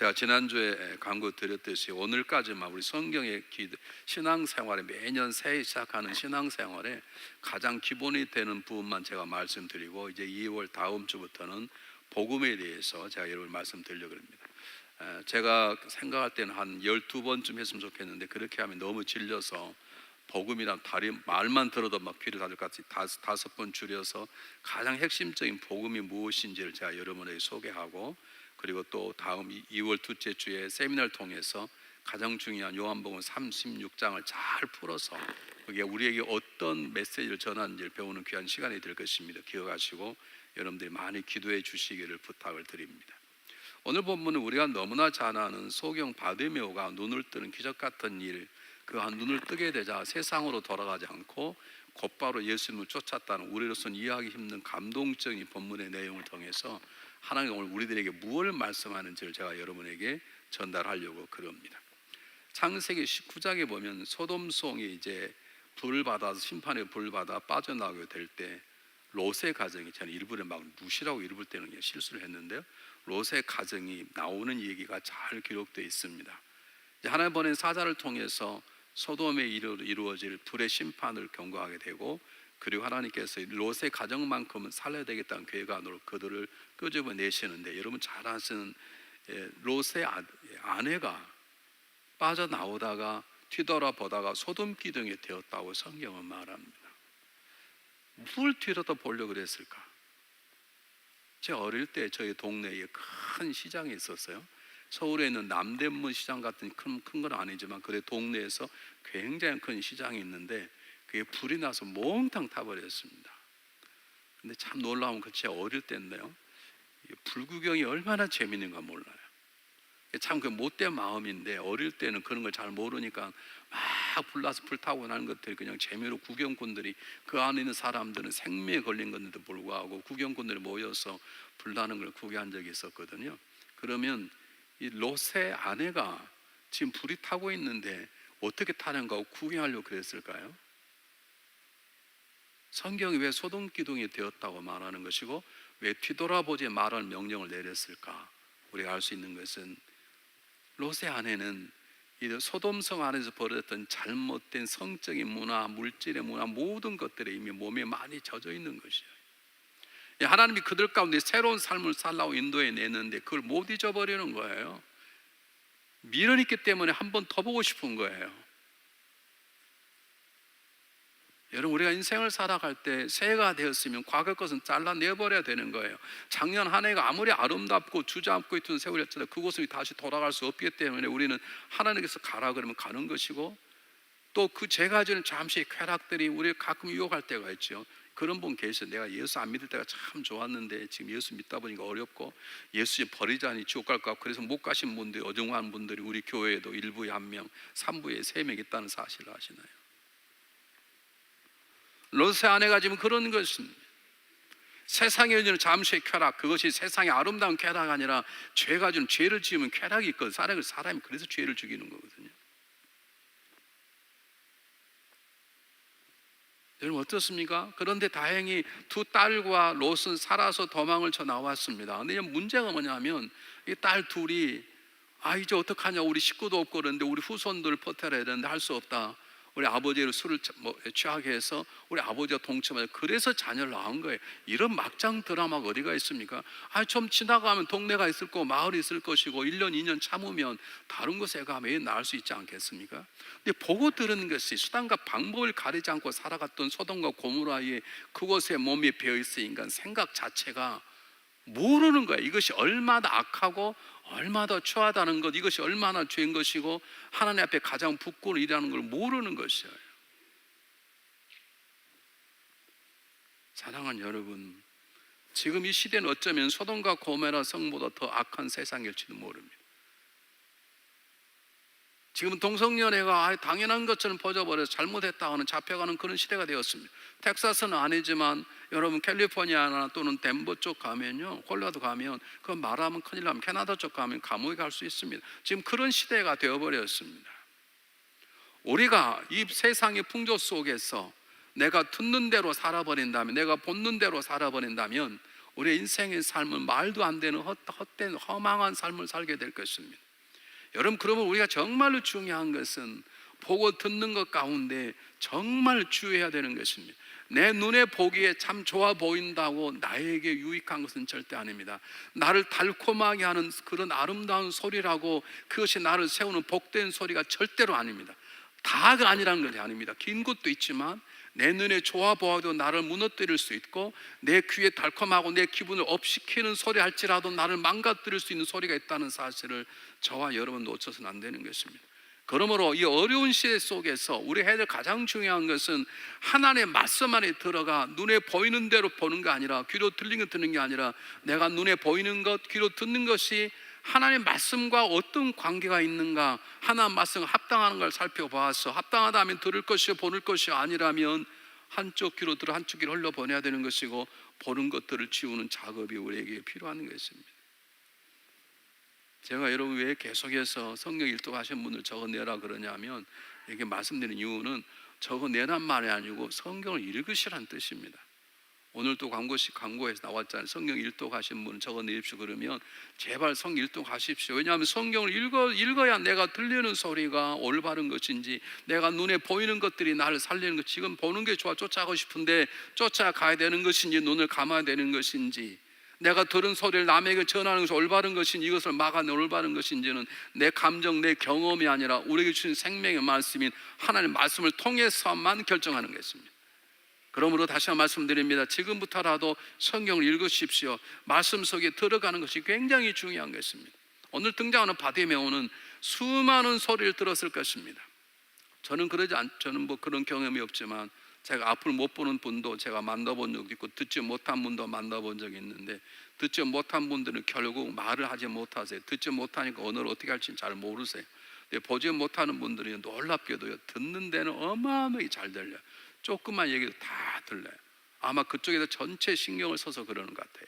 제가 지난주에 광고 드렸듯이 오늘까지만 우리 성경의 신앙생활에 매년 새해 시작하는 신앙생활에 가장 기본이 되는 부분만 제가 말씀드리고, 이제 2월 다음 주부터는 복음에 대해서 제가 여러분 말씀드리려고 합니다. 제가 생각할 때는 한 12번쯤 했으면 좋겠는데, 그렇게 하면 너무 질려서 복음이란 말만 들어도 막 귀를 닫을 것 같이 5번 줄여서 가장 핵심적인 복음이 무엇인지를 제가 여러분에게 소개하고, 그리고 또 다음 2월 둘째 주에 세미나를 통해서 가장 중요한 요한복음 36장을 잘 풀어서 그게 우리에게 어떤 메시지를 전하는지를 배우는 귀한 시간이 될 것입니다. 기억하시고 여러분들이 많이 기도해 주시기를 부탁을 드립니다. 오늘 본문은 우리가 너무나 잘 아는 소경 바디메오가 눈을 뜨는 기적 같은 일, 그 한 눈을 뜨게 되자 세상으로 돌아가지 않고 곧바로 예수님을 쫓았다는, 우리로서는 이해하기 힘든 감동적인 본문의 내용을 통해서 하나님이 오늘 우리들에게 무엇을 말씀하는지를 제가 여러분에게 전달하려고 그럽니다. 창세기 19장에 보면 소돔성이 이제 불을 받아서 심판의 불을 받아 빠져나가게 될 때 롯의 가정이, 저는 일부러 막 루시라고 이름을 때는 실수를 했는데요, 롯의 가정이 나오는 얘기가 잘 기록되어 있습니다. 하나님 보낸 사자를 통해서 소돔에 이루어질 불의 심판을 경고하게 되고, 그리고 하나님께서 롯의 가정만큼은 살려야 되겠다는 계획안으로 그들을 끄집어내시는데, 여러분 잘 아시는 롯의 아내가 빠져나오다가 뒤돌아보다가 소돔 기둥이 되었다고 성경은 말합니다. 뭘 뒤돌아보려고 그랬을까? 제가 어릴 때 저희 동네에 큰 시장이 있었어요. 서울에 있는 남대문 시장 같은 큰 건 아니지만 그래 동네에서 굉장히 큰 시장이 있는데, 그게 불이 나서 몽땅 타버렸습니다. 근데 참 놀라운 건 제가 어릴 때인데요, 불구경이 얼마나 재밌는가 몰라요. 참 그 못된 마음인데, 어릴 때는 그런 걸 잘 모르니까 막 불나서 불타고 나는 것들이 그냥 재미로, 구경꾼들이, 그 안에 있는 사람들은 생명에 걸린 건데도 불구하고 구경꾼들이 모여서 불나는 걸 구경한 적이 있었거든요. 그러면 이 롯의 아내가 지금 불이 타고 있는데 어떻게 타는가 하고 구경하려고 그랬을까요? 성경이 왜 소돔 기둥이 되었다고 말하는 것이고 왜 뒤돌아보지 말할 명령을 내렸을까? 우리가 알 수 있는 것은 롯의 아내는 이 소돔성 안에서 벌어졌던 잘못된 성적인 문화, 물질의 문화, 모든 것들에 이미 몸에 많이 젖어 있는 것이에요. 하나님이 그들 가운데 새로운 삶을 살라고 인도해 내는데 그걸 못 잊어버리는 거예요. 미련있기 때문에 한 번 더 보고 싶은 거예요. 여러분, 우리가 인생을 살아갈 때 새해가 되었으면 과거 것은 잘라내버려야 되는 거예요. 작년 한 해가 아무리 아름답고 주저앉고 있던 세월이었잖아요. 그곳을 다시 돌아갈 수 없기 때문에 우리는 하나님께서 가라 그러면 가는 것이고, 또 그 제가 지는 잠시의 쾌락들이 우리를 가끔 유혹할 때가 있죠. 그런 분 계세요. 내가 예수 안 믿을 때가 참 좋았는데 지금 예수 믿다 보니까 어렵고 예수 버리자니 지옥 갈 것 같고, 그래서 못 가신 분들, 어중한 분들이 우리 교회에도 1부에 1명, 3부에 3명 있다는 사실을 아시나요? 롯의 아내가 지금 그런 것입니다. 세상에 주는 잠시의 쾌락, 그것이 세상의 아름다운 쾌락이 아니라 죄가 주는, 죄를 지으면 쾌락이 있거든. 사람이 그래서 죄를 죽이는 거거든요. 여러분 어떻습니까? 그런데 다행히 두 딸과 롯은 살아서 도망을 쳐 나왔습니다. 근데 문제가 뭐냐면 이 딸 둘이 이제 어떡하냐, 우리 식구도 없고 그런데 우리 후손들 버텨야 되는데 할 수 없다. 우리 아버지를 술을 취하게 해서 우리 아버지가 동침하죠. 그래서 자녀를 낳은 거예요. 이런 막장 드라마가 어디가 있습니까? 좀 지나가면 동네가 있을 거고 마을이 있을 것이고 1년 2년 참으면 다른 곳에 가면 낳을 수 있지 않겠습니까? 근데 보고 들은 것이 수단과 방법을 가리지 않고 살아갔던 소돔과 고모라의 그곳에 몸이 배어있을 인간 생각 자체가 모르는 거예요. 이것이 얼마나 악하고 얼마나 추하다는 것, 이것이 얼마나 죄인 것이고 하나님 앞에 가장 부끄러운 일이라는 걸 모르는 것이에요. 사랑하는 여러분, 지금 이 시대는 어쩌면 소돔과 고모라 성보다 더 악한 세상일지도 모릅니다. 지금은 동성연애가 당연한 것처럼 퍼져버려서 잘못했다 하는 잡혀가는 그런 시대가 되었습니다. 텍사스는 아니지만 여러분 캘리포니아나 또는 덴버 쪽 가면요, 콜로라도 가면 그거 말하면 큰일 나면 캐나다 쪽 가면 감옥에 갈 수 있습니다. 지금 그런 시대가 되어버렸습니다. 우리가 이 세상의 풍조 속에서 내가 듣는 대로 살아버린다면, 내가 보는 대로 살아버린다면 우리의 인생의 삶은 말도 안 되는 헛된 허망한 삶을 살게 될 것입니다. 여러분, 그러면 우리가 정말로 중요한 것은 보고 듣는 것 가운데 정말 주의해야 되는 것입니다. 내 눈에 보기에 참 좋아 보인다고 나에게 유익한 것은 절대 아닙니다. 나를 달콤하게 하는 그런 아름다운 소리라고 그것이 나를 세우는 복된 소리가 절대로 아닙니다. 다가 아니라는 것이 아닙니다. 긴 것도 있지만 내 눈에 좋아 보아도 나를 무너뜨릴 수 있고, 내 귀에 달콤하고 내 기분을 업시키는 소리 할지라도 나를 망가뜨릴 수 있는 소리가 있다는 사실을 저와 여러분 놓쳐서는 안 되는 것입니다. 그러므로 이 어려운 시대 속에서 우리 해야 될 가장 중요한 것은 하나님의 말씀 안에 들어가 눈에 보이는 대로 보는 게 아니라, 귀로 들리는 거 듣는 게 아니라, 내가 눈에 보이는 것, 귀로 듣는 것이 하나님의 말씀과 어떤 관계가 있는가, 하나님의 말씀과 합당한 걸 살펴봐서 합당하다면 들을 것이요 보는 것이 아니라면 한쪽 귀로 들어 한쪽 귀로 흘려보내야 되는 것이고, 보는 것들을 지우는 작업이 우리에게 필요한 것입니다. 제가 여러분 왜 계속해서 성경 일독하신 분들 적어내라 그러냐면, 이렇게 말씀드리는 이유는 적어내란 말이 아니고 성경을 읽으시라는 뜻입니다. 오늘도 광고에서 나왔잖아요. 성경 일독하신 분은 적어내십시오. 그러면 제발 성경 일독하십시오. 왜냐하면 성경을 읽어야 내가 들리는 소리가 올바른 것인지, 내가 눈에 보이는 것들이 나를 살리는 것, 지금 보는 게 좋아 쫓아가고 싶은데 쫓아가야 되는 것인지, 눈을 감아야 되는 것인지, 내가 들은 소리를 남에게 전하는 것이 올바른 것인지, 이것을 막아내 올바른 것인지는 내 감정, 내 경험이 아니라 우리에게 주신 생명의 말씀인 하나님의 말씀을 통해서만 결정하는 것입니다. 그러므로 다시 한번 말씀드립니다. 지금부터라도 성경을 읽으십시오. 말씀 속에 들어가는 것이 굉장히 중요한 것입니다. 오늘 등장하는 바디메오는 수많은 소리를 들었을 것입니다. 저는 뭐 그런 경험이 없지만, 제가 앞을 못 보는 분도 제가 만나본 적도 있고, 듣지 못한 분도 만나본 적이 있는데, 듣지 못한 분들은 결국 말을 하지 못하세요. 듣지 못하니까 언어를 어떻게 할지 잘 모르세요. 근데 보지 못하는 분들이 놀랍게도요, 듣는 데는 어마어마하게 잘 들려요. 조금만 얘기해도 다 들려요. 아마 그쪽에서 전체 신경을 써서 그러는 것 같아요.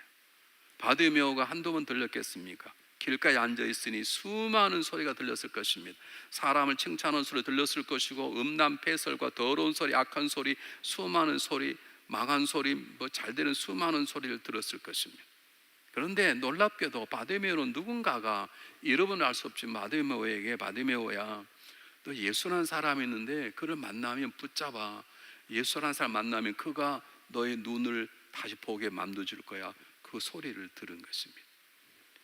바디메오가 한두 번 들렸겠습니까? 길가에 앉아 있으니 수많은 소리가 들렸을 것입니다. 사람을 칭찬하는 소리 들렸을 것이고, 음란패설과 더러운 소리, 악한 소리, 수많은 소리, 망한 소리, 뭐 잘 되는 수많은 소리를 들었을 것입니다. 그런데 놀랍게도 바디메오는 누군가가, 이름은 알 수 없지만 바디메오야, 또 예수라는 사람이 있는데 그를 만나면 붙잡아. 예수라는 사람 만나면 그가 너의 눈을 다시 보게 만들어줄 거야. 그 소리를 들은 것입니다.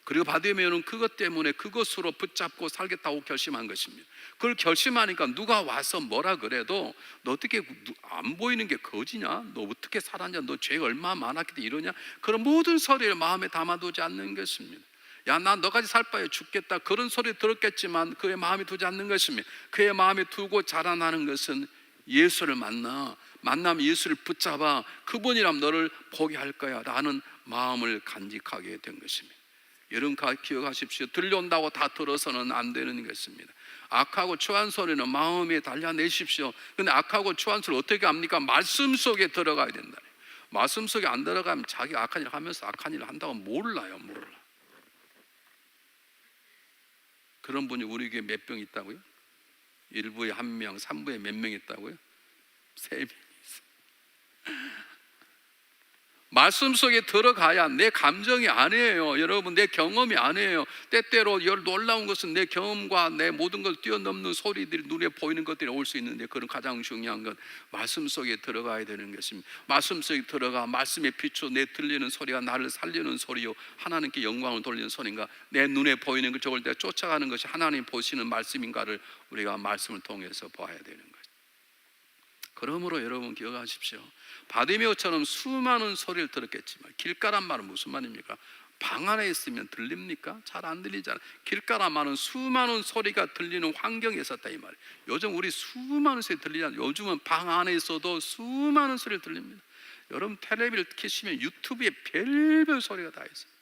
그리고 바디메오는 그것 때문에 그것으로 붙잡고 살겠다고 결심한 것입니다. 그걸 결심하니까 누가 와서 뭐라 그래도, 너 어떻게 안 보이는 게 거지냐? 너 어떻게 살았냐? 너 죄가 얼마나 많았기 이러냐? 그런 모든 소리를 마음에 담아두지 않는 것입니다. 야, 나 너까지 살 바에 죽겠다, 그런 소리 들었겠지만 그의 마음에 두지 않는 것입니다. 그의 마음에 두고 자라나는 것은 예수를 만나면 예수를 붙잡아 그분이라면 너를 보게 할 거야 라는 마음을 간직하게 된 것입니다. 여러분 기억하십시오. 들려온다고 다 들어서는 안 되는 것입니다. 악하고 추한 소리는 마음에 달려내십시오. 근데 악하고 추한 소리 어떻게 합니까? 말씀 속에 들어가야 된다. 말씀 속에 안 들어가면 자기 악한 일 하면서 악한 일을 한다고 몰라. 그런 분이 우리 교회에 몇 명 있다고요? 1부에 1명, 3부에 몇 명 있다고요? 3명 있어요. 말씀 속에 들어가야 내 감정이 아니에요. 여러분, 내 경험이 아니에요. 때때로 놀라운 것은 내 경험과 내 모든 걸 뛰어넘는 소리들이, 눈에 보이는 것들이 올 수 있는데, 그런 가장 중요한 건 말씀 속에 들어가야 되는 것입니다. 말씀 속에 들어가 말씀에 비추어 내 들리는 소리가 나를 살리는 소리요, 하나님께 영광을 돌리는 소리인가, 내 눈에 보이는 것, 저걸 내가 쫓아가는 것이 하나님 보시는 말씀인가를 우리가 말씀을 통해서 봐야 되는 거예요. 그러므로 여러분 기억하십시오. 바디메오처럼 수많은 소리를 들었겠지만, 길가란 말은 무슨 말입니까? 방 안에 있으면 들립니까? 잘 안 들리잖아요. 길가란 말은 수많은 소리가 들리는 환경에 있었다 이 말이에요. 요즘 우리 수많은 소리 들리잖아요. 요즘은 방 안에 있어도 수많은 소리를 들립니다. 여러분 텔레비를 켜시면 유튜브에 별별 소리가 다 있어요.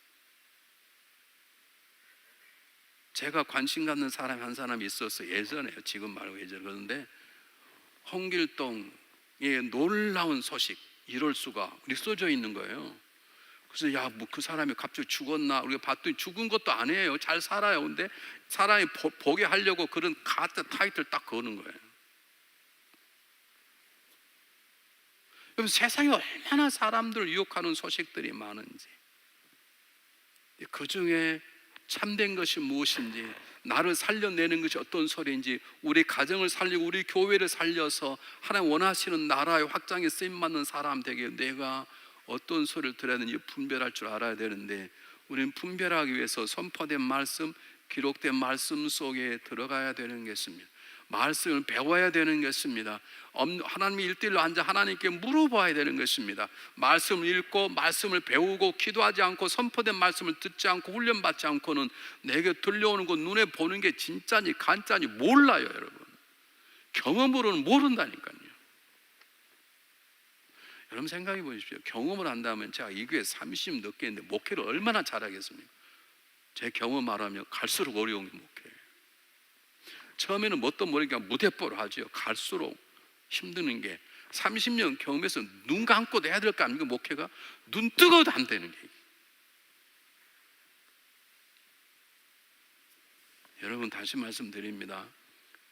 제가 관심 갖는 사람이 한 사람이 있었어요. 예전에요. 지금 말고 예전에. 그런데 홍길동의 놀라운 소식, 이럴 수가, 이렇게 써져 있는 거예요. 그래서 야, 뭐 그 사람이 갑자기 죽었나? 우리가 봤더니 죽은 것도 아니에요. 잘 살아요. 근데 사람이 보게 하려고 그런 가짜 타이틀 딱 거는 거예요. 여러분, 세상에 얼마나 사람들을 유혹하는 소식들이 많은지. 그 중에 참된 것이 무엇인지, 나를 살려내는 것이 어떤 소리인지, 우리 가정을 살리고 우리 교회를 살려서 하나님 원하시는 나라의 확장에 쓰임받는 사람 되게 내가 어떤 소리를 들어야 되는지 분별할 줄 알아야 되는데, 우리는 분별하기 위해서 선포된 말씀, 기록된 말씀 속에 들어가야 되는 것입니다. 말씀을 배워야 되는 것입니다. 하나님의 일대일로 앉아 하나님께 물어봐야 되는 것입니다. 말씀을 읽고 말씀을 배우고 기도하지 않고 선포된 말씀을 듣지 않고 훈련받지 않고는 내게 들려오는 것, 눈에 보는 게 진짜니 가짜니 몰라요, 여러분. 경험으로는 모른다니까요. 여러분 생각해 보십시오. 경험을 한다면 제가 이 교회 30년 넘게 했는데 목회를 얼마나 잘하겠습니까? 제 경험 말하면 갈수록 어려운 게 목회예요. 처음에는 뭣도 모르니까 무대뽀를 하죠. 갈수록 힘드는 게 30년 경험해서 눈 감고도 해야 될 거 아닙니까? 목회가 눈 뜨고도 안 되는 게. 여러분 다시 말씀드립니다.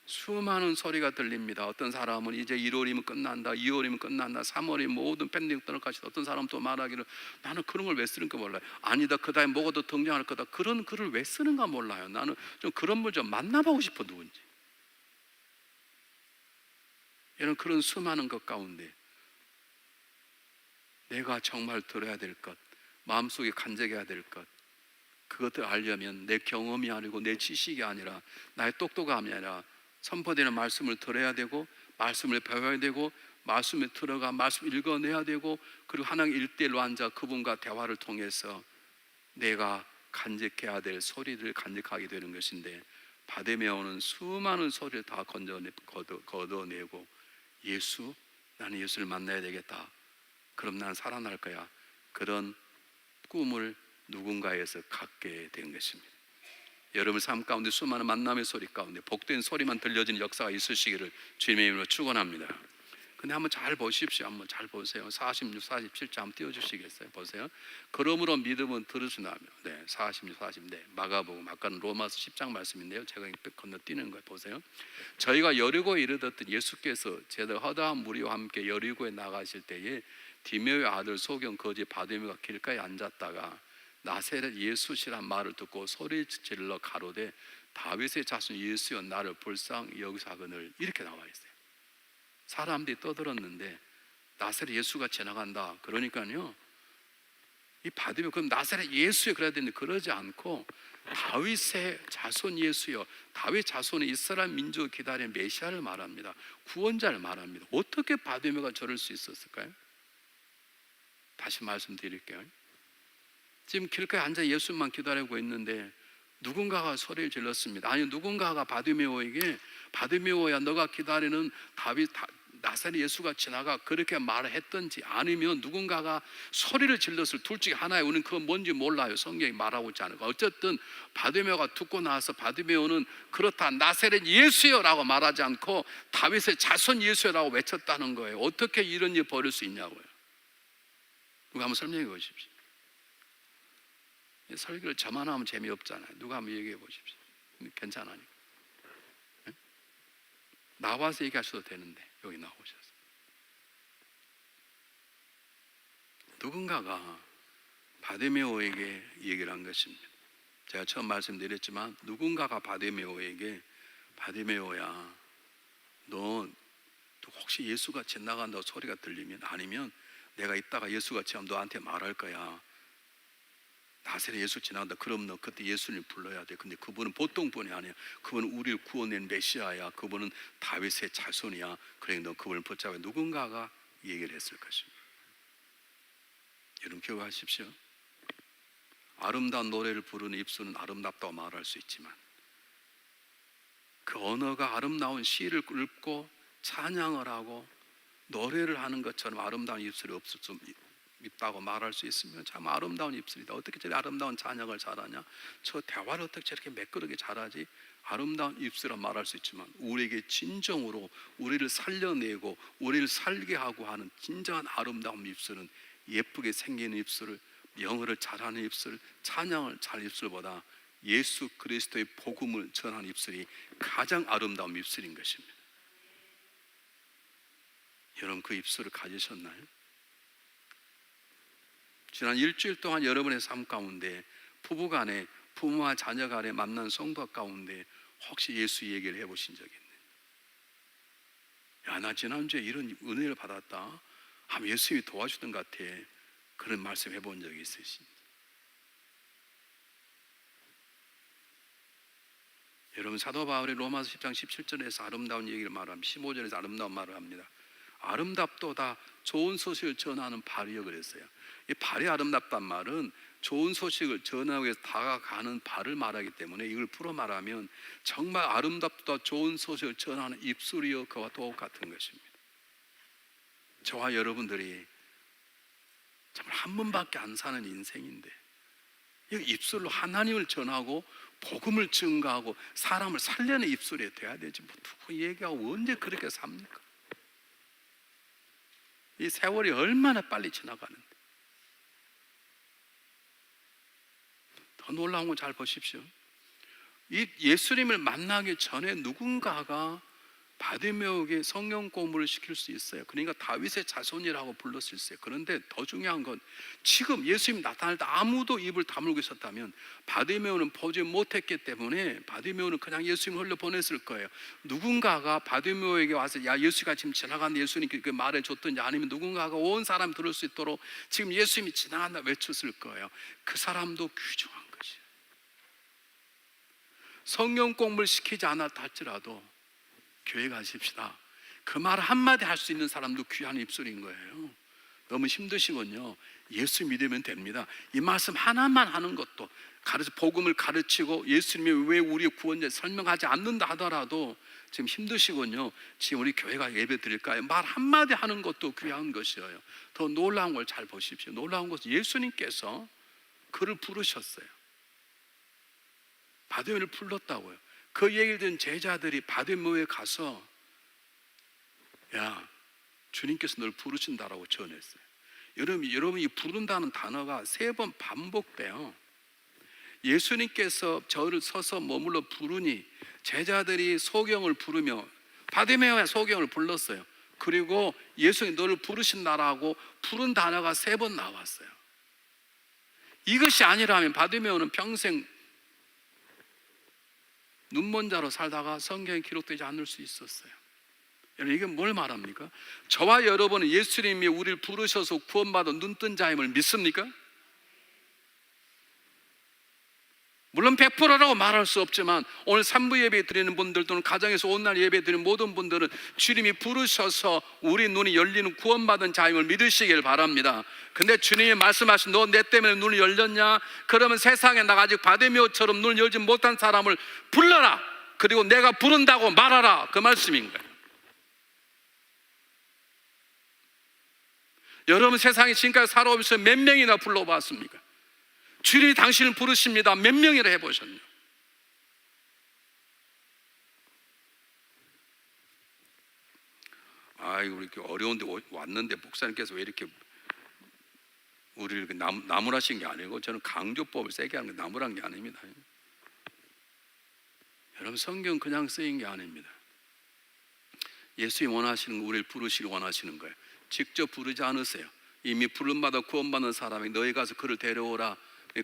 수많은 소리가 들립니다. 어떤 사람은 이제 1월이면 끝난다, 2월이면 끝난다, 3월이면 모든 팬딩 떠날 것이다. 어떤 사람은 또 말하기를 나는 그런 걸 왜 쓰는가 몰라요. 아니다, 그 다음에 뭐가 더 등장할 거다. 그런 글을 왜 쓰는가 몰라요. 나는 좀 그런 분 좀 만나보고 싶어, 누군지. 이런 그런 수많은 것 가운데 내가 정말 들어야 될 것, 마음속에 간직해야 될 것, 그것을 알려면 내 경험이 아니고 내 지식이 아니라 나의 똑똑함이 아니라 선포되는 말씀을 들어야 되고, 말씀을 배워야 되고, 말씀에 들어가 말씀 읽어내야 되고, 그리고 하나님 일대일로 앉아 그분과 대화를 통해서 내가 간직해야 될 소리를 간직하게 되는 것인데, 바데메오는 수많은 소리를 다 걷어내고 예수, 나는 예수를 만나야 되겠다, 그럼 난 살아날 거야, 그런 꿈을 누군가에서 갖게 된 것입니다. 여러분 삶 가운데 수많은 만남의 소리 가운데 복된 소리만 들려지는 역사가 있으시기를 주님의 이름으로 축원합니다. 근데 한번 잘 보십시오. 한번 잘 보세요. 46, 47절 한번 띄워주시겠어요? 보세요. 그러므로 믿음은 들으시나며. 네, 46, 40. 네, 마가복음, 아까는 로마서 10장 말씀인데요. 제가 건너뛰는 거예요. 보세요. 저희가 여리고에 이르렀더니 예수께서 제가 허다한 무리와 함께 여리고에 나가실 때에 디메오의 아들 소경 거지 바데메오가 길가에 앉았다가 나세렛 예수시란 말을 듣고 소리 질러 가로되 다윗의 자손 예수여 나를 불쌍히 여기사거늘, 이렇게 나와 있어요. 사람들이 떠들었는데 나세렛 예수가 지나간다. 그러니까요, 이 바디메오 그럼 나세렛 예수여 그래야 되는데 그러지 않고 다윗의 자손 예수여, 다윗 자손의 이스라엘 민족을 기다린 메시아를 말합니다. 구원자를 말합니다. 어떻게 바디메오가 저럴 수 있었을까요? 다시 말씀드릴게요. 지금 길가에 앉아 예수만 기다리고 있는데 누군가가 소리를 질렀습니다. 아니, 누군가가 바디메오에게 바디메오야 너가 기다리는 나사렛 예수가 지나가, 그렇게 말을 했든지, 아니면 누군가가 소리를 질렀을 둘 중에 하나예요. 우리는 그건 뭔지 몰라요. 성경이 말하고 있지 않을까. 어쨌든 바디메오가 듣고 나서 바디메오는 그렇다 나사렛 예수여라고 말하지 않고 다윗의 자손 예수여라고 외쳤다는 거예요. 어떻게 이런 일 벌일 수 있냐고요. 누가 한번 설명해 보십시오. 설교를 저만 하면 재미없잖아요. 누가 한번 얘기해 보십시오. 괜찮으니까. 네? 나와서 얘기하셔도 되는데 여기 나오셔서 누군가가 바데메오에게 얘기를 한 것입니다. 제가 처음 말씀드렸지만 누군가가 바데메오에게 바데메오야 너 혹시 예수가 지나간다고 소리가 들리면, 아니면 내가 이따가 예수가 지나면 너한테 말할 거야. 나세렛 예수 지나간다. 그럼 너 그때 예수님 불러야 돼. 근데 그분은 보통 분이 아니야. 그분은 우리를 구원낸 메시아야. 그분은 다윗의 자손이야. 그래 너 그분을 붙잡아. 누군가가 얘기를 했을 것입니다. 여러분 기억하십시오. 아름다운 노래를 부르는 입술은 아름답다고 말할 수 있지만 그 언어가 아름다운 시를 읽고 찬양을 하고 노래를 하는 것처럼 아름다운 입술이 없을 수 있다고 말할 수 있으면 참 아름다운 입술이다. 어떻게 저렇게 아름다운 찬양을 잘하냐, 저 대화를 어떻게 저렇게 매끄럽게 잘하지, 아름다운 입술이라 말할 수 있지만 우리에게 진정으로 우리를 살려내고 우리를 살게 하고 하는 진정한 아름다운 입술은 예쁘게 생기는 입술, 영어를 잘하는 입술, 찬양을 잘하는 입술보다 예수 그리스도의 복음을 전하는 입술이 가장 아름다운 입술인 것입니다. 여러분 그 입술을 가지셨나요? 지난 일주일 동안 여러분의 삶 가운데 부부간에, 부모와 자녀 간에 만난 성도 가운데 혹시 예수 얘기를 해보신 적이 있나요? 야, 나 지난주에 이런 은혜를 받았다, 아마 예수님이 도와주던 것 같아, 그런 말씀 해본 적이 있으십니까? 여러분, 사도 바울이 로마서 10장 17절에서 아름다운 얘기를 말합니다. 15절에서 아름다운 말을 합니다. 아름답도다 좋은 소식을 전하는 발이여 그랬어요. 이 발이 아름답단 말은 좋은 소식을 전하기 위해서 다가가는 발을 말하기 때문에, 이걸 풀어 말하면 정말 아름답도다 좋은 소식을 전하는 입술이여 그와 똑같은 것입니다. 저와 여러분들이 정말 한 번밖에 안 사는 인생인데, 이 입술로 하나님을 전하고 복음을 증거하고 사람을 살려는 입술이 돼야 되지, 뭐 누구 얘기하고 언제 그렇게 삽니까? 이 세월이 얼마나 빨리 지나가는데. 더 놀라운 건 잘 보십시오. 이 예수님을 만나기 전에 누군가가 바디메오에게 성경 공부를 시킬 수 있어요. 그러니까 다윗의 자손이라고 불렀을 수 있어요. 그런데 더 중요한 건, 지금 예수님이 나타날 때 아무도 입을 다물고 있었다면 바디메오는 보지 못했기 때문에 바디메오는 그냥 예수님을 흘려보냈을 거예요. 누군가가 바디메오에게 와서 야, 예수가 지금 지나간다, 예수님께 그 말해줬든지, 아니면 누군가가 온 사람 들을 수 있도록 지금 예수님이 지나간다 외쳤을 거예요. 그 사람도 귀중한 것이에요. 성경 공부를 시키지 않았다 할지라도 교회 가십시다, 그 말 한마디 할 수 있는 사람도 귀한 입술인 거예요. 너무 힘드시군요. 예수 믿으면 됩니다. 이 말씀 하나만 하는 것도, 복음을 가르치고 예수님이 왜 우리의 구원자 설명하지 않는다 하더라도 지금 힘드시군요. 지금 우리 교회가 예배 드릴까요? 말 한마디 하는 것도 귀한 것이에요. 더 놀라운 걸 잘 보십시오. 놀라운 것은 예수님께서 그를 부르셨어요. 바디메오를 불렀다고요. 그 얘기를 들은 제자들이 바디메오에 가서 야, 주님께서 널 부르신다라고 전했어요. 여러분이 부른다는 단어가 3번 반복돼요. 예수님께서 저를 서서 머물러 부르니 제자들이 소경을 부르며, 바디메오의 소경을 불렀어요. 그리고 예수님이 너를 부르신다라고 부른 단어가 3번 나왔어요. 이것이 아니라면 바디메오는 평생 눈먼 자로 살다가 성경에 기록되지 않을 수 있었어요. 여러분, 이게 뭘 말합니까? 저와 여러분은 예수님이 우리를 부르셔서 구원받은 눈뜬 자임을 믿습니까? 물론 100%라고 말할 수 없지만, 오늘 3부 예배 드리는 분들 또는 가정에서 온날 예배 드리는 모든 분들은 주님이 부르셔서 우리 눈이 열리는 구원받은 자임을 믿으시길 바랍니다. 근데 주님이 말씀하신, 너 내 때문에 눈이 열렸냐? 그러면 세상에 나 아직 바디메오처럼 눈을 열지 못한 사람을 불러라, 그리고 내가 부른다고 말하라, 그 말씀인 거예요. 여러분, 세상에 지금까지 살아오면서 몇 명이나 불러봤습니까? 주님이 당신을 부르십니다. 몇 명이라 해보셨냐? 아이고, 이렇게 어려운데 왔는데 목사님께서 왜 이렇게 우리를 나무라신 게 아니고, 저는 강조법을 세게 하는 게 나무란 게 아닙니다. 여러분, 성경 그냥 쓰인 게 아닙니다. 예수님이 원하시는 거, 우리를 부르시길 원하시는 거예요. 직접 부르지 않으세요. 이미 부름받아 구원받는 사람이 너희 가서 그를 데려오라.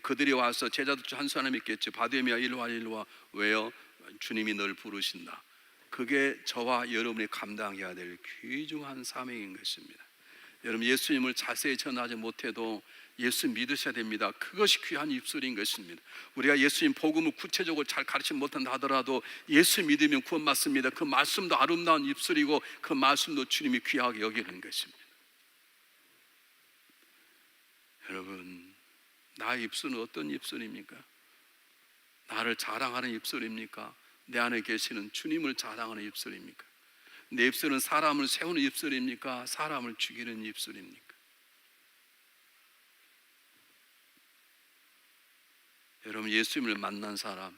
그들이 와서, 제자도 한 사람이 있겠죠. 바디메오야, 일로 와, 일로 와. 왜요? 주님이 널 부르신다. 그게 저와 여러분이 감당해야 될 귀중한 사명인 것입니다. 여러분, 예수님을 자세히 전하지 못해도 예수 믿으셔야 됩니다. 그것이 귀한 입술인 것입니다. 우리가 예수님 복음을 구체적으로 잘 가르치지 못한다 하더라도 예수 믿으면 구원받습니다. 그 말씀도 아름다운 입술이고 그 말씀도 주님이 귀하게 여기는 것입니다. 여러분, 나의 입술은 어떤 입술입니까? 나를 자랑하는 입술입니까? 내 안에 계시는 주님을 자랑하는 입술입니까? 내 입술은 사람을 세우는 입술입니까? 사람을 죽이는 입술입니까? 여러분, 예수님을 만난 사람,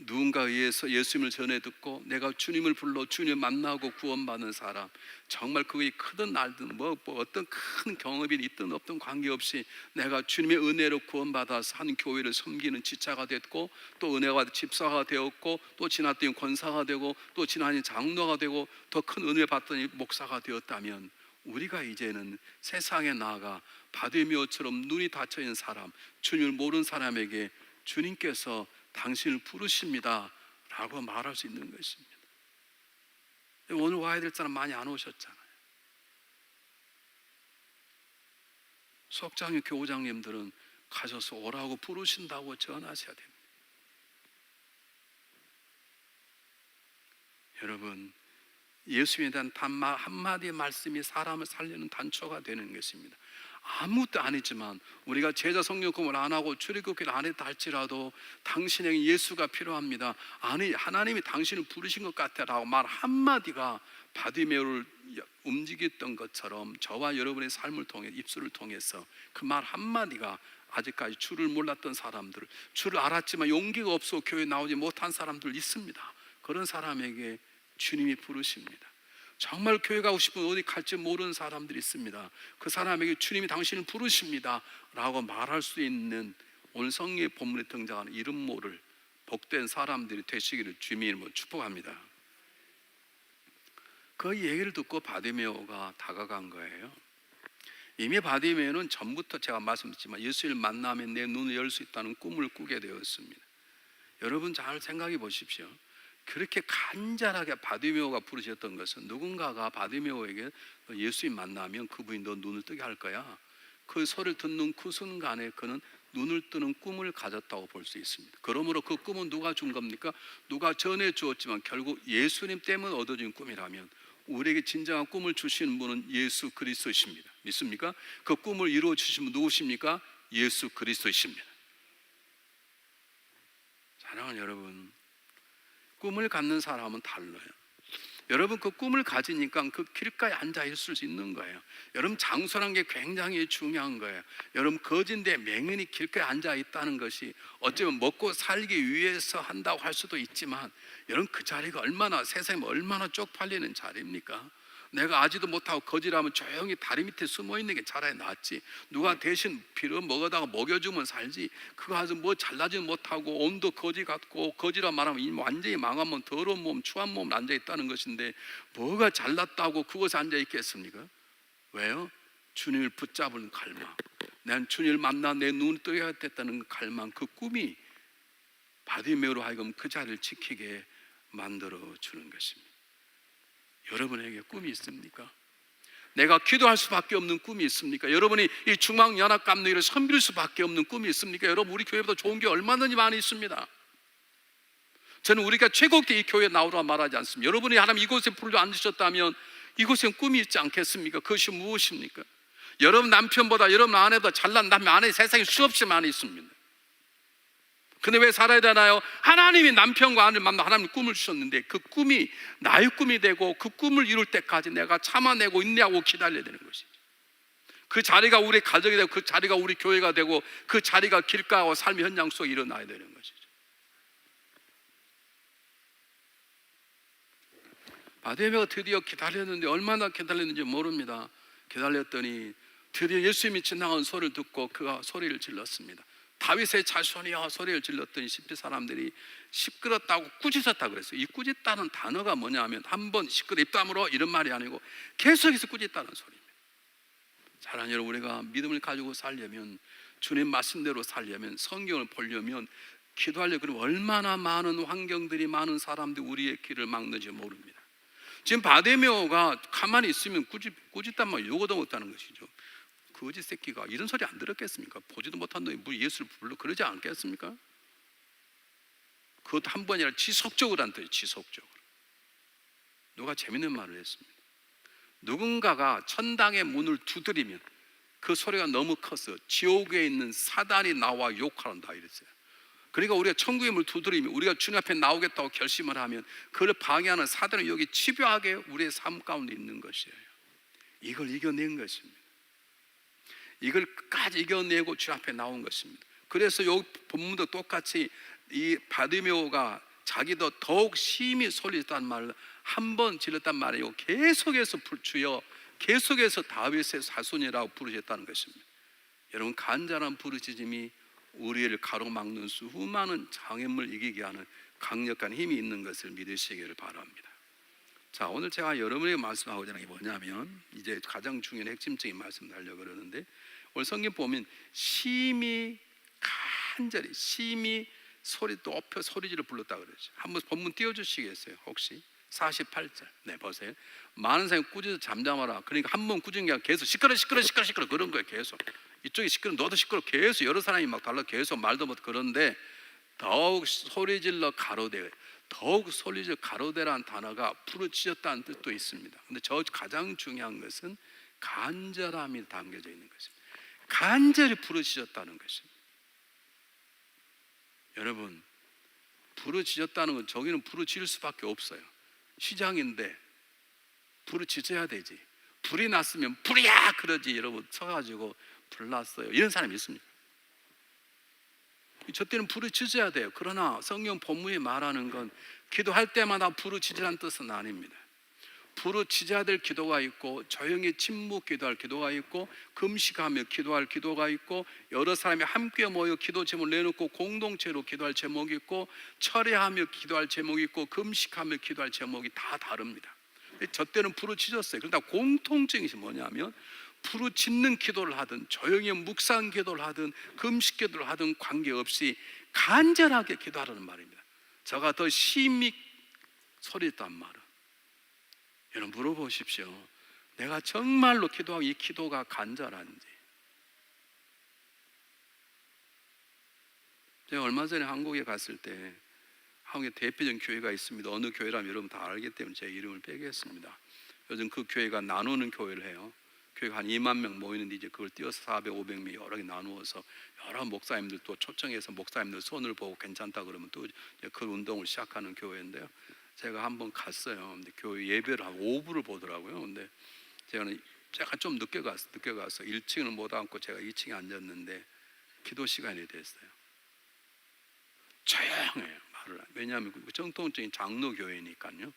누군가에 의해서 예수님을 전해 듣고 내가 주님을 불러 주님을 만나고 구원받는 사람, 정말 그게 크든 날든 뭐 어떤 큰 경험이 있든 없든 관계없이 내가 주님의 은혜로 구원받아서 한 교회를 섬기는 지체가 됐고, 또 은혜가 집사가 되었고, 또 지났더니 권사가 되고, 또 지나니 장로가 되고, 더 큰 은혜 받더니 목사가 되었다면 우리가 이제는 세상에 나아가 바디메오처럼 눈이 닫혀 있는 사람, 주님을 모르는 사람에게 주님께서 당신을 부르십니다 라고 말할 수 있는 것입니다. 오늘 와야 될 사람 많이 안 오셨잖아요. 수학장님, 교우장님들은 가셔서 오라고 부르신다고 전하셔야 됩니다. 여러분, 예수에 대한 한마디의 말씀이 사람을 살리는 단초가 되는 것입니다. 아무것도 아니지만 우리가 제자 성령공을 안 하고 출애굽기를 안 했다 할지라도 당신에게 예수가 필요합니다. 아니, 하나님이 당신을 부르신 것 같아라고 말 한마디가 바디메오를 움직였던 것처럼 저와 여러분의 삶을 통해 입술을 통해서 그 말 한마디가 아직까지 주를 몰랐던 사람들, 주를 알았지만 용기가 없어 교회에 나오지 못한 사람들 있습니다. 그런 사람에게 주님이 부르십니다. 정말 교회 가고 싶은 어디 갈지 모르는 사람들이 있습니다. 그 사람에게 주님이 당신을 부르십니다 라고 말할 수 있는 오늘 성경의 본문에 등장하는 이름 모를 복된 사람들이 되시기를 주님의 이름으로 축복합니다. 그 얘기를 듣고 바디메오가 다가간 거예요. 이미 바디메오는 전부터 제가 말씀드렸지만 예수를 만나면 내 눈을 열 수 있다는 꿈을 꾸게 되었습니다. 여러분 잘 생각해 보십시오. 그렇게 간절하게 바디메오가 부르셨던 것은 누군가가 바디메오에게 예수님 만나면 그분이 너 눈을 뜨게 할 거야, 그 소리를 듣는 그 순간에 그는 눈을 뜨는 꿈을 가졌다고 볼 수 있습니다. 그러므로 그 꿈은 누가 준 겁니까? 누가 전해 주었지만 결국 예수님 때문에 얻어진 꿈이라면 우리에게 진정한 꿈을 주시는 분은 예수 그리스도이십니다. 믿습니까? 그 꿈을 이루어 주신 분 누구십니까? 예수 그리스도이십니다. 사랑하는 여러분, 꿈을 갖는 사람은 달라요. 여러분 그 꿈을 가지니까 그 길가에 앉아 있을 수 있는 거예요. 여러분 장소라는 게 굉장히 중요한 거예요. 여러분 거진데 맹인이 길가에 앉아 있다는 것이 어쩌면 먹고 살기 위해서 한다고 할 수도 있지만 여러분 그 자리가 얼마나 세상에 얼마나 쪽팔리는 자리입니까? 내가 아지도 못하고 거지라면 조용히 다리 밑에 숨어 있는 게 차라리 낫지. 누가 대신 빌어 먹어다가 먹여주면 살지. 그거 아주 뭐 잘나지 못하고 온도 거지 같고, 거지라 말하면 완전히 망하면 더러운 몸, 추한 몸을 앉아 있다는 것인데 뭐가 잘났다고 그곳에 앉아 있겠습니까? 왜요? 주님을 붙잡은 갈망, 난 주님을 만나 내 눈을 뜨게 됐다는 갈망, 그 꿈이 바디메오로 하여금 그 자리를 지키게 만들어 주는 것입니다. 여러분에게 꿈이 있습니까? 내가 기도할 수밖에 없는 꿈이 있습니까? 여러분이 이 중앙연합감리를 섬길 수밖에 없는 꿈이 있습니까? 여러분 우리 교회보다 좋은 게 얼마든지 많이 있습니다. 저는 우리가 최고의 이 교회에 나오라 말하지 않습니다. 여러분이 하나님 이곳에 불러 앉으셨다면 이곳엔 꿈이 있지 않겠습니까? 그것이 무엇입니까? 여러분 남편보다, 여러분 아내보다 잘난 남편, 아내 세상에 수없이 많이 있습니다. 근데 왜 살아야 되나요? 하나님이 남편과 아내를 만나 하나님 꿈을 주셨는데 그 꿈이 나의 꿈이 되고 그 꿈을 이룰 때까지 내가 참아내고 인내하고 기다려야 되는 것이죠. 그 자리가 우리 가정이 되고 그 자리가 우리 교회가 되고 그 자리가 길가와 삶의 현장 속에 일어나야 되는 것이죠. 바디메오가 드디어 기다렸는데 얼마나 기다렸는지 모릅니다. 기다렸더니 드디어 예수님이 지나가는 소리를 듣고 그가 소리를 질렀습니다. 다윗의 자손이여 소리를 질렀더니 십지 사람들이 시끄럽다고 꾸짖었다고 그랬어요. 이 꾸짖다는 단어가 뭐냐면 한번 시끄러 입담으로 이런 말이 아니고 계속해서 꾸짖다는 소리입니다. 사랑하는 여러분, 우리가 믿음을 가지고 살려면, 주님 말씀대로 살려면, 성경을 보려면, 기도하려면 그럼 얼마나 많은 환경들이, 많은 사람들이 우리의 길을 막는지 모릅니다. 지금 바디메오가 가만히 있으면 꾸짖단 말 요거도 못하는 것이죠. 거지 새끼가 이런 소리 안 들었겠습니까? 보지도 못한 놈이 뭐 예수를 불러 그러지 않겠습니까? 그것도 한 번이 아니라 지속적으로 한 거예요. 지속적으로. 누가 재밌는 말을 했습니다. 누군가가 천당의 문을 두드리면 그 소리가 너무 커서 지옥에 있는 사단이 나와 욕한다 이랬어요. 그러니까 우리가 천국의 문을 두드리면, 우리가 주님 앞에 나오겠다고 결심을 하면 그를 방해하는 사단은 여기 집요하게 우리의 삶 가운데 있는 것이에요. 이걸 이겨낸 것입니다. 이걸 끝까지 이겨내고 주 앞에 나온 것입니다. 그래서 이 본문도 똑같이 이 바디메오가 자기도 더욱 심히 소리했단 말을 한 번 질렀단 말이에요. 계속해서 주여, 계속해서 다윗의 자손이라고 부르셨다는 것입니다. 여러분 간절한 부르짖음이 우리를 가로막는 수많은 장애물을 이기게 하는 강력한 힘이 있는 것을 믿으시기를 바랍니다. 자, 오늘 제가 여러분에게 말씀하고자 하는 게 뭐냐면 이제 가장 중요한 핵심적인 말씀을 하려고 그러는데, 오늘 성경 보면 심히 간절히 심히 소리 높여 소리지를 불렀다 그러죠. 한번 본문 띄워주시겠어요 혹시? 48절. 네, 보세요. 많은 사람이 꾸짖어 잠잠하라. 그러니까 한 번 꾸짖은 게 아니라 계속 시끄러 그런 거예요. 계속 이쪽이 시끄러, 너도 시끄러. 계속 여러 사람이 막 달라 계속 말도 못. 그런데 더욱 소리질러 가로되, 더욱 소리질러 가로되라는 단어가 부르짖었다는 뜻도 있습니다. 근데 저 가장 중요한 것은 간절함이 담겨져 있는 것입니다. 간절히 부르짖었다는 것입니다. 여러분, 부르짖었다는 건 저기는 부르짖을 수밖에 없어요. 시장인데 부르짖어야 되지. 불이 났으면 불이야 그러지. 여러분 서가지고 불 났어요 이런 사람이 있습니까? 저 때는 부르짖어야 돼요. 그러나 성경 본문이 말하는 건 기도할 때마다 부르짖으라는 뜻은 아닙니다. 부르짖어야 될 기도가 있고, 조용히 침묵 기도할 기도가 있고, 금식하며 기도할 기도가 있고, 여러 사람이 함께 모여 기도 제목을 내놓고 공동체로 기도할 제목이 있고, 철회하며 기도할 제목이 있고, 금식하며 기도할 제목이 다 다릅니다. 저 때는 부르짖었어요. 그러나 공통점이 뭐냐면 부르짖는 기도를 하든 조용히 묵상 기도를 하든 금식 기도를 하든 관계없이 간절하게 기도하라는 말입니다. 저가 더 심히 소리했단 말은, 여러분 물어보십시오. 내가 정말로 기도하고 이 기도가 간절한지. 제가 얼마 전에 한국에 갔을 때 한국에 대표적인 교회가 있습니다. 어느 교회라면 여러분 다 알기 때문에 제 이름을 빼겠습니다. 요즘 그 교회가 나누는 교회를 해요. 교회가 한 2만 명 모이는데 이제 그걸 띄어서 400, 500명 여러 개 나누어서 여러 목사님들 또 초청해서 목사님들 손을 보고 괜찮다 그러면 또 그 운동을 시작하는 교회인데요. 제가 한번 갔어요. 근데 교회 예배를 하고 오후를 보더라고요. 근데 제가는 약간 좀 늦게 가서 1층을 못 앉고 제가 2층에 앉았는데 기도 시간이 됐어요. 조용해요. 말을. 왜냐하면 정통적인 장로 교회니까요.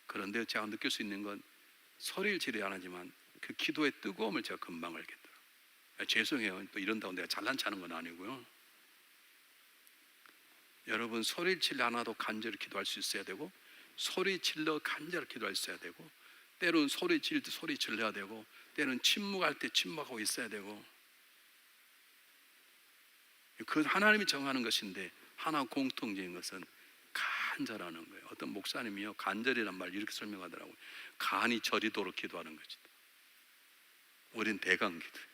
그런데 제가 느낄 수 있는 건 소리를 지르지 안 하지만 그 기도의 뜨거움을 제가 금방 알겠더라고요. 죄송해요. 또 이런다고 내가 잘난 체하는 건 아니고요. 여러분 소리를 지르지 않아도 간절히 기도할 수 있어야 되고, 소리 질러 간절히 기도할 수 있어야 되고, 때로는 소리 지를 때 소리 질러야 되고, 때로는 침묵할 때 침묵하고 있어야 되고, 그 하나님이 정하는 것인데 하나 공통적인 것은 간절하는 거예요. 어떤 목사님이요 간절이란 말 이렇게 설명하더라고요. 간이 저리도록 기도하는 것이다. 우린 대강 기도해요.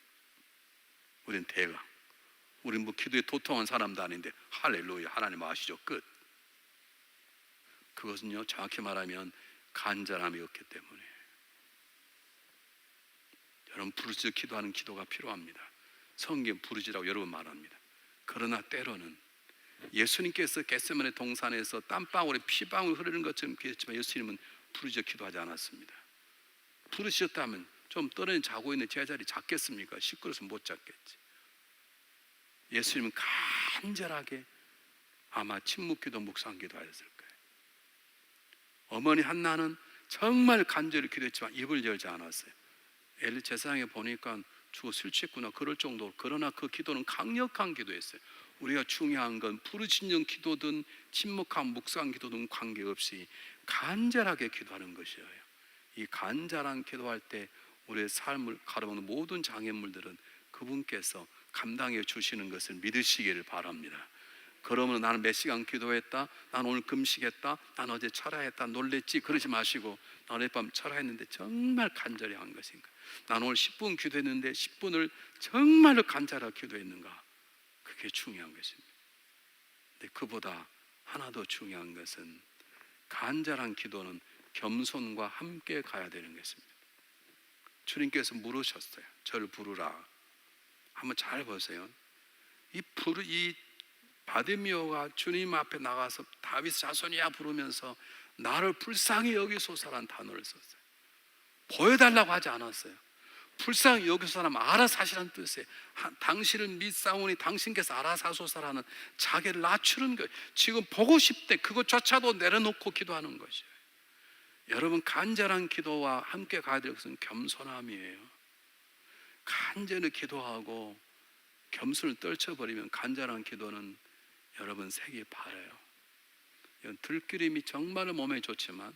우린 대강. 우린 뭐 기도에 도통한 사람도 아닌데 할렐루야 하나님 아시죠? 끝. 그것은요 정확히 말하면 간절함이 없기 때문에. 여러분 부르짖어 기도하는 기도가 필요합니다. 성경 부르짖으라고 여러 번 말합니다. 그러나 때로는 예수님께서 겟세마네 동산에서 땀방울에 피방울 흐르는 것처럼 기도했지만 예수님은 부르짖어 기도하지 않았습니다. 부르짖었다면 좀 떨어져 자고 있는 제자리 잤겠습니까? 시끄러워서 못 잤겠지. 예수님은 간절하게 아마 침묵기도 묵상기도 하셨을 거예요. 어머니 한나는 정말 간절히 기도했지만 입을 열지 않았어요. 엘리 제사장에 보니까 주가 술 취했구나 그럴 정도로. 그러나 그 기도는 강력한 기도였어요. 우리가 중요한 건 부르짖는 기도든 침묵한 묵상 기도든 관계없이 간절하게 기도하는 것이에요. 이 간절한 기도할 때 우리의 삶을 가로막는 모든 장애물들은 그분께서 감당해 주시는 것을 믿으시기를 바랍니다. 그러면 나는 몇 시간 기도했다, 난 오늘 금식했다, 난 어제 철야했다 놀랬지 그러지 마시고, 난 어젯 밤 철야했는데 정말 간절히 한 것인가, 난 오늘 10분 기도했는데 10분을 정말로 간절하게 기도했는가, 그게 중요한 것입니다. 근데 그보다 하나 더 중요한 것은 간절한 기도는 겸손과 함께 가야 되는 것입니다. 주님께서 물으셨어요. 저를 부르라. 한번 잘 보세요. 이 바디미오가 주님 앞에 나가서 다윗 자손이야 부르면서 나를 불쌍히 여기소서라는 단어를 썼어요. 보여달라고 하지 않았어요. 불쌍히 여기소서라면 알아서 하시라는 뜻이에요. 당신을 믿사오니 당신께서 알아서 하소서라는 자기를 낮추는 거예요. 지금 보고 싶대 그것조차도 내려놓고 기도하는 것이에요. 여러분 간절한 기도와 함께 가야 될 것은 겸손함이에요. 간절히 기도하고 겸손을 떨쳐버리면 간절한 기도는 여러분 색이 바래요. 들기름이 정말 몸에 좋지만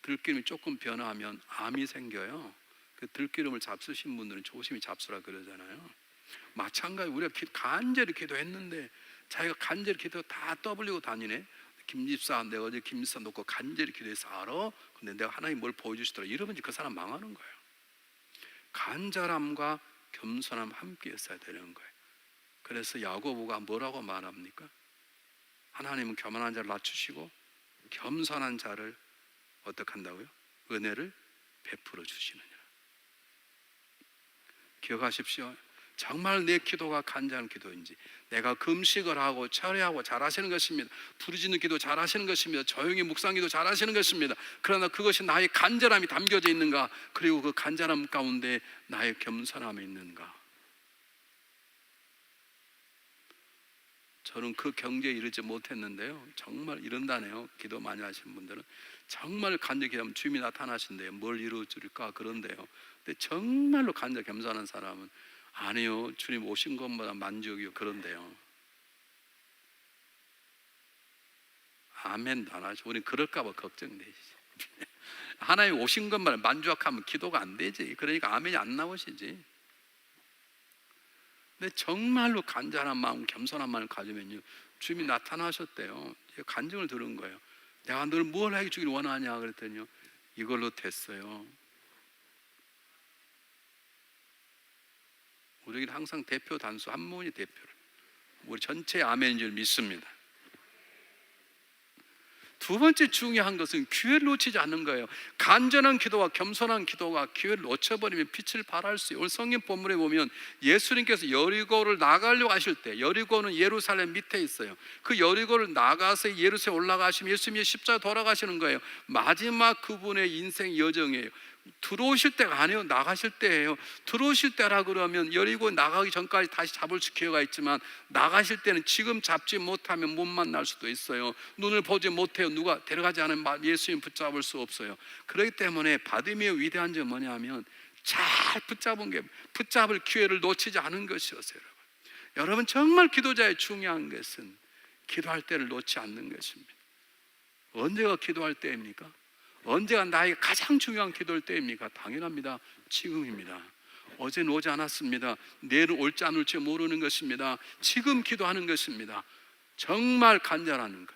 들기름이 조금 변화하면 암이 생겨요. 그 들기름을 잡수신 분들은 조심히 잡수라 그러잖아요. 마찬가지 우리가 간절히 기도했는데 자기가 간절히 기도 다 떠벌리고 다니네. 김집사, 내가 어제 김집사 놓고 간절히 기도해서 알아? 근데 내가 하나님 뭘 보여주시더라. 이러면 그 사람 망하는 거예요. 간절함과 겸손함 함께 했어야 되는 거예요. 그래서 야고보가 뭐라고 말합니까? 하나님은 교만한 자를 낮추시고 겸손한 자를 어떻게 한다고요? 은혜를 베풀어 주시느니라. 기억하십시오. 정말 내 기도가 간절한 기도인지, 내가 금식을 하고 철회하고 잘하시는 것입니다. 부르짖는 기도 잘하시는 것입니다. 조용히 묵상기도 잘하시는 것입니다. 그러나 그것이 나의 간절함이 담겨져 있는가? 그리고 그 간절함 가운데 나의 겸손함이 있는가? 저는 그 경지에 이르지 못했는데요, 정말 이른다네요. 기도 많이 하시는 분들은 정말 간절히 기도하면 주님이 나타나신대요. 뭘 이루어줄까 그런데요. 근데 정말로 간절히 겸손한 사람은 아니요, 주님 오신 것보다 만족이요 그런데요. 아멘도 안 하죠. 우리는 그럴까 봐 걱정되지. 하나님 오신 것만 만족하면 기도가 안 되지. 그러니까 아멘이 안 나오시지. 근데 정말로 간절한 마음, 겸손한 마음을 가지면요, 주님이 나타나셨대요. 간증을 들은 거예요. 내가 널 뭘 해주길 원하냐 그랬더니요, 이걸로 됐어요. 우리에게는 항상 대표 단수 한 분이 대표를, 우리 전체 아멘인 줄 믿습니다. 두 번째 중요한 것은 기회를 놓치지 않는 거예요. 간절한 기도와 겸손한 기도가 기회를 놓쳐버리면 빛을 발할 수 있어요. 오늘 성경 본문에 보면 예수님께서 여리고를 나가려고 하실 때, 여리고는 예루살렘 밑에 있어요. 그 여리고를 나가서 예루살렘 올라가시면 예수님이 십자가 돌아가시는 거예요. 마지막 그분의 인생 여정이에요. 들어오실 때가 아니에요. 나가실 때예요. 들어오실 때라 그러면 여리고 나가기 전까지 다시 잡을 수 기회가 있지만, 나가실 때는 지금 잡지 못하면 못 만날 수도 있어요. 눈을 보지 못해요. 누가 데려가지 않으면 예수님 붙잡을 수 없어요. 그렇기 때문에 바디메의 위대한 점은 뭐냐면 잘 붙잡을 기회를 놓치지 않은 것이었어요. 여러분 정말 기도자의 중요한 것은 기도할 때를 놓지 않는 것입니다. 언제가 기도할 때입니까? 언제가 나에게 가장 중요한 기도할 때입니까? 당연합니다. 지금입니다. 어제는 오지 않았습니다. 내일은 올지 안 올지 모르는 것입니다. 지금 기도하는 것입니다. 정말 간절하는 것,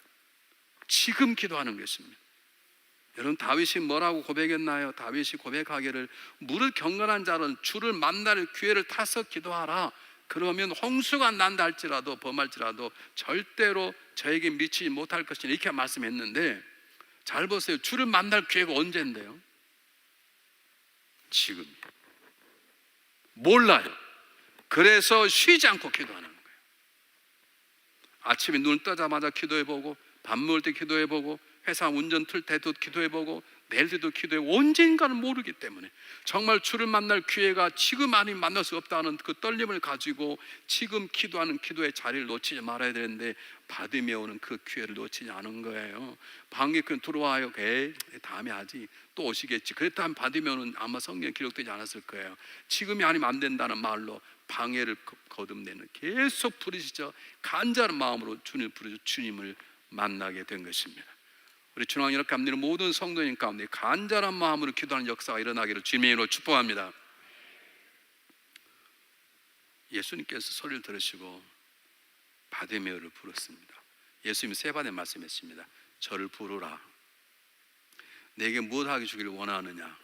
지금 기도하는 것입니다. 여러분 다윗이 뭐라고 고백했나요? 다윗이 고백하기를 무릇 경건한 자는 주를 만날 기회를 타서 기도하라. 그러면 홍수가 난다 할지라도 범할지라도 절대로 저에게 미치지 못할 것이니, 이렇게 말씀했는데, 잘 보세요. 주를 만날 기회가 언제인데요? 지금. 몰라요. 그래서 쉬지 않고 기도하는 거예요. 아침에 눈 뜨자마자 기도해보고, 밥 먹을 때 기도해보고, 회사 운전 틀 때도 기도해보고, 내일 때도 기도해보고, 언젠가는 모르기 때문에 정말 주를 만날 기회가 지금 아니면 만날 수 없다는 그 떨림을 가지고 지금 기도하는 기도의 자리를 놓치지 말아야 되는데, 바디메오는 그 기회를 놓치지 않은 거예요. 방에 들어와요. 에이, 다음에 하지. 또 오시겠지. 그랬다면 바디메오는 아마 성경에 기록되지 않았을 거예요. 지금이 아니면 안 된다는 말로 방해를 거듭내는, 계속 부르시죠. 간절한 마음으로 주님을 부르죠. 주님을 만나게 된 것입니다. 우리 중앙 이렇게 합리는 모든 성도님 가운데 간절한 마음으로 기도하는 역사가 일어나기를 주님의 이름으로 축복합니다. 예수님께서 소리를 들으시고 바디메오를 부르습니다. 예수님이 세 번에 말씀했습니다. 저를 부르라. 내게 무엇하게 주기를 원하느냐?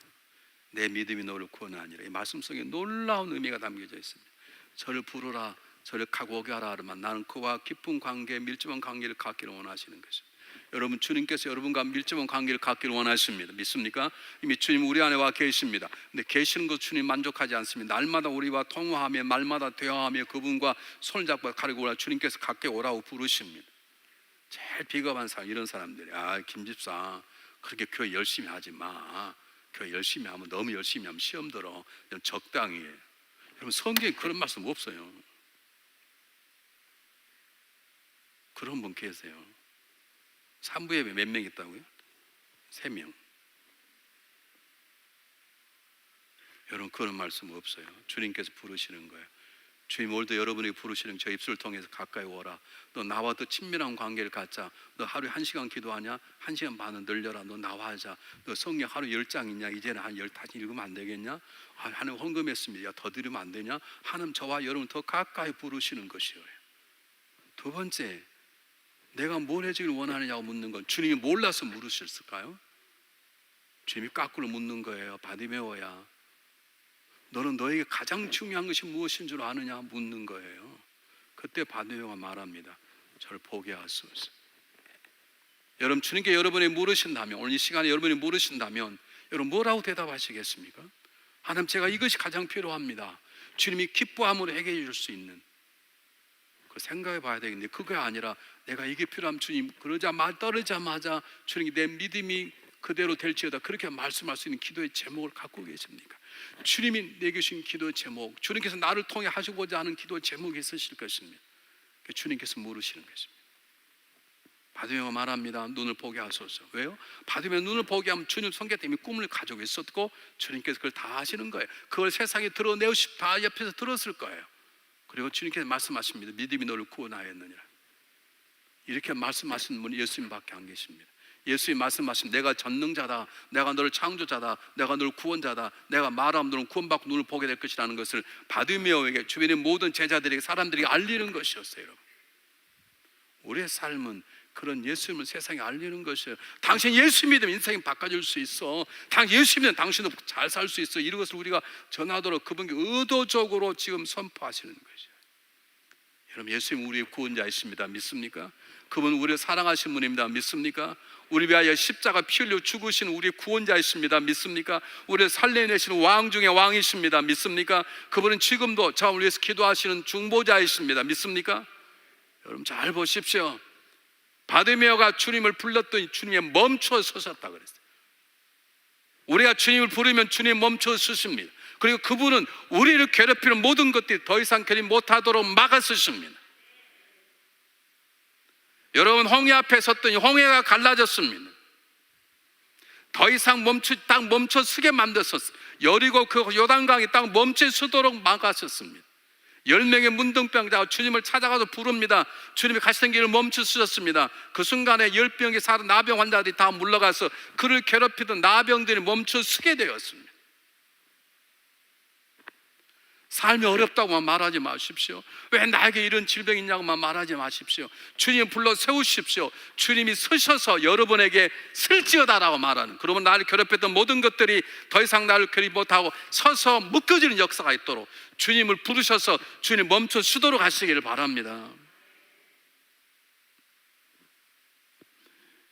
내 믿음이 너를 구원하니라. 이 말씀 속에 놀라운 의미가 담겨져 있습니다. 저를 부르라, 저를 가고 오게 하라 하면 나는 그와 깊은 관계, 밀접한 관계를 갖기를 원하시는 것입니다. 여러분 주님께서 여러분과 밀접한 관계를 갖기를 원하십니다. 믿습니까? 이미 주님 우리 안에 와 계십니다. 근데 계시는 것 주님 만족하지 않습니다. 날마다 우리와 통화하며 말마다 대화하며 그분과 손을 잡고 가리고 오라. 주님께서 가까이 오라고 부르십니다. 제일 비겁한 사람, 이런 사람들이, 김집사 그렇게 교회 열심히 하지 마. 교회 열심히 하면, 너무 열심히 하면 시험 들어. 좀 적당히 해. 여러분 성경에 그런 말씀 없어요. 그런 분 계세요. 산부예배 몇 명 있다고요? 3명. 여러분 그런 말씀 없어요. 주님께서 부르시는 거예요. 주님, 오늘도 여러분이 부르시는 저 입술을 통해서 가까이 오라. 너 나와 더 친밀한 관계를 갖자. 너 하루에 1시간 기도하냐? 1시간 반은 늘려라. 너 나와 하자. 너 성경 하루 10장 있냐? 이제는 한 15장 읽으면 안 되겠냐? 하나님 헌금했습니다. 야, 더 드리면 안 되냐? 하나님 저와 여러분 더 가까이 부르시는 것이에요. 두 번째, 내가 뭘 해주길 원하느냐고 묻는 건 주님이 몰라서 물으셨을까요? 주님이 까꾸로 묻는 거예요. 바디메오야, 너는 너에게 가장 중요한 것이 무엇인 줄 아느냐 묻는 거예요. 그때 바디메오가 말합니다. 저를 보게 하소서. 여러분, 주님께 여러분이 물으신다면, 오늘 이 시간에 여러분이 물으신다면 여러분 뭐라고 대답하시겠습니까? 하나님, 제가 이것이 가장 필요합니다. 주님이 기뻐함으로 해결해 줄 수 있는, 그 생각해 봐야 되겠는데, 그게 아니라 내가 이게 필요하면 주님, 떨어지자마자 주님이 내 믿음이 그대로 될지어다, 그렇게 말씀할 수 있는 기도의 제목을 갖고 계십니까? 주님이 내게 주신 기도의 제목, 주님께서 나를 통해 하시고자 하는 기도의 제목이 있으실 것입니다. 주님께서 물으시는 것입니다. 바디메오가 말합니다. 눈을 보게 하소서. 왜요? 바디메오 눈을 보게 하면 주님 성경 때문에 꿈을 가지고 있었고 주님께서 그걸 다 하시는 거예요. 그걸 세상에 드러내고 싶다 옆에서 들었을 거예요. 그리고 주님께서 말씀하십니다. 믿음이 너를 구원하였느니라. 이렇게 말씀하시는 분이 예수님밖에 안 계십니다. 예수님 말씀하신, 내가 전능자다, 내가 너를 창조자다, 내가 너를 구원자다, 내가 말하면 너는 구원받고 눈을 보게 될 것이라는 것을 바디메오에게, 주변의 모든 제자들에게, 사람들에게 알리는 것이었어요. 여러분, 우리의 삶은 그런 예수님을 세상에 알리는 것이에요. 당신 예수 믿으면 인생이 바꿔질 수 있어, 당신 예수 믿으면 당신도 잘 살 수 있어, 이런 것을 우리가 전하도록 그분께 의도적으로 지금 선포하시는 것이에요. 여러분, 예수님 우리의 구원자이십니다. 믿습니까? 그분 우리를 사랑하신 분입니다. 믿습니까? 우리 위하여 십자가 피 흘려 죽으신 우리 구원자이십니다. 믿습니까? 우리를 살려내시는 왕 중의 왕이십니다. 믿습니까? 그분은 지금도 저를 위해서 기도하시는 중보자이십니다. 믿습니까? 여러분 잘 보십시오. 바디메오가 주님을 불렀더니 주님이 멈춰 서셨다 그랬어요. 우리가 주님을 부르면 주님 멈춰 서십니다. 그리고 그분은 우리를 괴롭히는 모든 것들이 더 이상 괴롭히지 못하도록 막아 서십니다. 여러분, 홍해 앞에 섰더니 홍해가 갈라졌습니다. 더 이상 딱 멈춰 서게 만드셨어요. 여리고 그 요단강이 딱 멈춰 서도록 막았었습니다. 10명의 문둥병자가 주님을 찾아가서 부릅니다. 주님이 가시는 길을 멈춰 서셨습니다. 그 순간에 10병의 나병 환자들이 다 물러가서 그를 괴롭히던 나병들이 멈춰 서게 되었습니다. 삶이 어렵다고만 말하지 마십시오. 왜 나에게 이런 질병이 있냐고만 말하지 마십시오. 주님 불러 세우십시오. 주님이 서셔서 여러분에게 설지어다라고 말하는, 그러면 나를 괴롭혔던 모든 것들이 더 이상 나를 괴롭히지 못하고 서서 묶어지는 역사가 있도록 주님을 부르셔서 주님 멈춰 서도록 하시기를 바랍니다.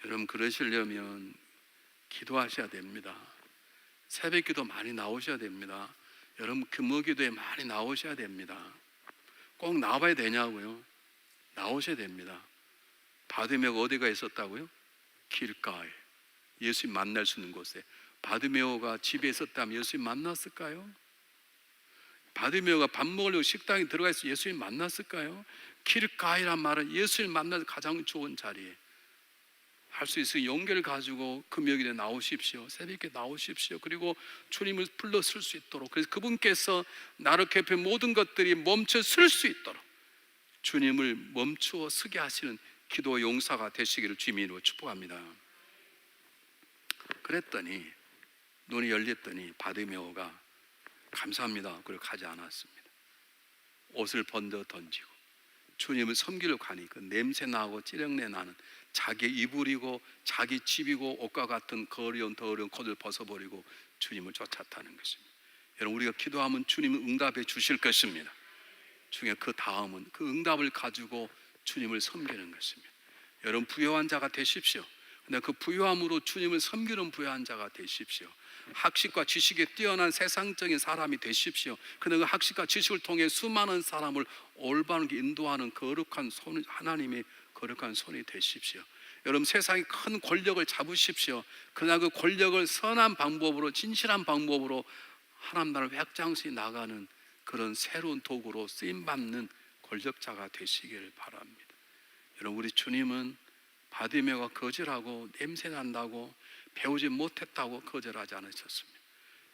여러분, 그러시려면 기도하셔야 됩니다. 새벽 기도 많이 나오셔야 됩니다. 여러분, 금요기도에 많이 나오셔야 됩니다. 꼭 나와야 되냐고요? 나오셔야 됩니다. 바디메오가 어디가 있었다고요? 길가에, 예수님 만날 수 있는 곳에. 바디메오가 집에 있었다면 예수님 만났을까요? 바디메오가 밥 먹으려고 식당에 들어가 있어 예수님 만났을까요? 길가이란 말은 예수님 만나서 가장 좋은 자리에 할 수 있으니 용기를 가지고 금요일에 나오십시오. 새벽에 나오십시오. 그리고 주님을 불러 쓸 수 있도록, 그래서 그분께서 나를 괴롭힌 모든 것들이 멈춰 쓸 수 있도록 주님을 멈추어 서게 하시는 기도 용사가 되시기를 주님으로 축복합니다. 그랬더니 눈이 열렸더니 바디메오가 감사합니다 그리고 가지 않았습니다. 옷을 번져 던지고 주님을 섬기러 가니까 냄새 나고 찌렁내 나는 자기 이불이고 자기 집이고 옷과 같은 거리온 더러운 겉을 벗어버리고 주님을 쫓았다는 것입니다. 여러분, 우리가 기도하면 주님은 응답해 주실 것입니다. 중에 그 다음은 그 응답을 가지고 주님을 섬기는 것입니다. 여러분, 부요한 자가 되십시오. 근데 그 부요함으로 주님을 섬기는 부요한 자가 되십시오. 학식과 지식에 뛰어난 세상적인 사람이 되십시오. 근데 그 학식과 지식을 통해 수많은 사람을 올바른 인도하는 거룩한 손, 하나님의 거룩한 손이 되십시오. 여러분, 세상의 큰 권력을 잡으십시오. 그러나 그 권력을 선한 방법으로, 진실한 방법으로 하나님 나라를 확장시 나가는 그런 새로운 도구로 쓰임받는 권력자가 되시기를 바랍니다. 여러분, 우리 주님은 바디메오가 거절하고 냄새 난다고 배우지 못했다고 거절하지 않으셨습니다.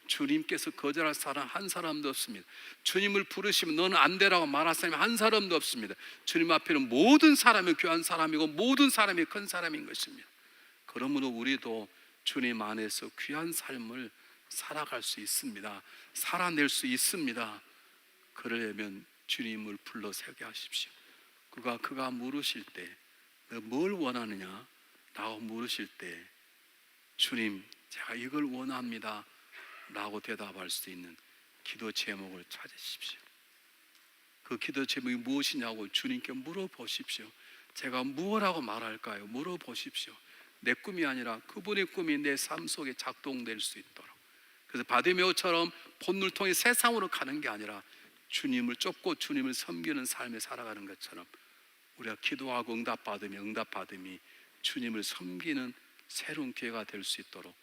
주님께서 거절할 사람 한 사람도 없습니다. 주님을 부르시면 너는 안 되라고 말할 사람이 한 사람도 없습니다. 주님 앞에는 모든 사람이 귀한 사람이고 모든 사람이 큰 사람인 것입니다. 그러므로 우리도 주님 안에서 귀한 삶을 살아갈 수 있습니다. 살아낼 수 있습니다. 그러려면 주님을 불러 세게 하십시오. 그가 물으실 때 너 뭘 원하느냐 라고 물으실 때 주님 제가 이걸 원합니다 라고 대답할 수 있는 기도 제목을 찾으십시오. 그 기도 제목이 무엇이냐고 주님께 물어보십시오. 제가 무엇라고 말할까요? 물어보십시오. 내 꿈이 아니라 그분의 꿈이 내 삶 속에 작동될 수 있도록. 그래서 바디메오처럼 본능을 통해 세상으로 가는 게 아니라 주님을 쫓고 주님을 섬기는 삶에 살아가는 것처럼 우리가 기도하고 응답받음이 주님을 섬기는 새로운 기회가 될 수 있도록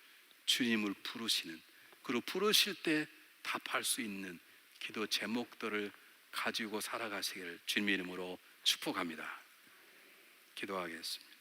주님을 부르시는, 그리고 부르실 때 답할 수 있는 기도 제목들을 가지고 살아가시기를 주님의 이름으로 축복합니다. 기도하겠습니다.